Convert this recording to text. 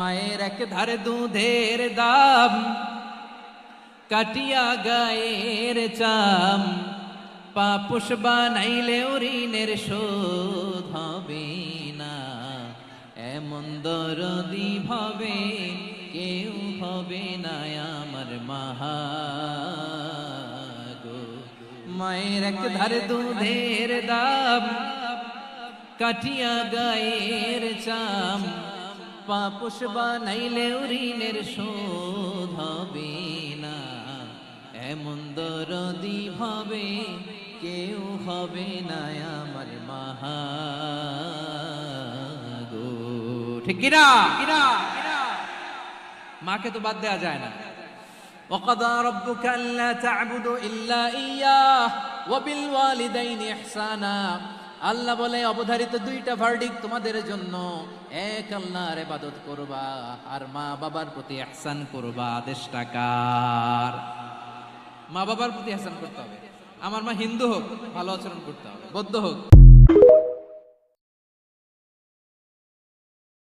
মায়ের এক ধারে দুধের দাম, কাটিয়া গায়ের চাম, পাপুষ বানাইলেও ঋণের শোধ হবে না। এমন দরদি ভাবে কেউ হবে না আমার মাহাগো। মায়ের এক ধারে দুধের দাম, কাটিয়া গায়ের চাম, পাপুষ বানাইলেও ঋণের শোধ হবে না। এমন দরদি ভাবে কেউ হবে না আমার মাহাগো। ঠিক কিনা? মাকে তো বাদ দেওয়া যায় না। وقضى ربك ألا تعبدوا إلا إياه وبالوالدين إحسانا। আল্লাহ বলে অবধারিত দুইটা ভার্ডিক তোমাদের জন্য, এক আল্লাহর ইবাদত করবা আর মা বাবার প্রতি ইহসান করবা। আদেশটা কার? মা বাবার প্রতি ইহসান করতে হবে। আমার মা হিন্দু হোক ভালো আচরণ করতে হবে, বৌদ্ধ হোক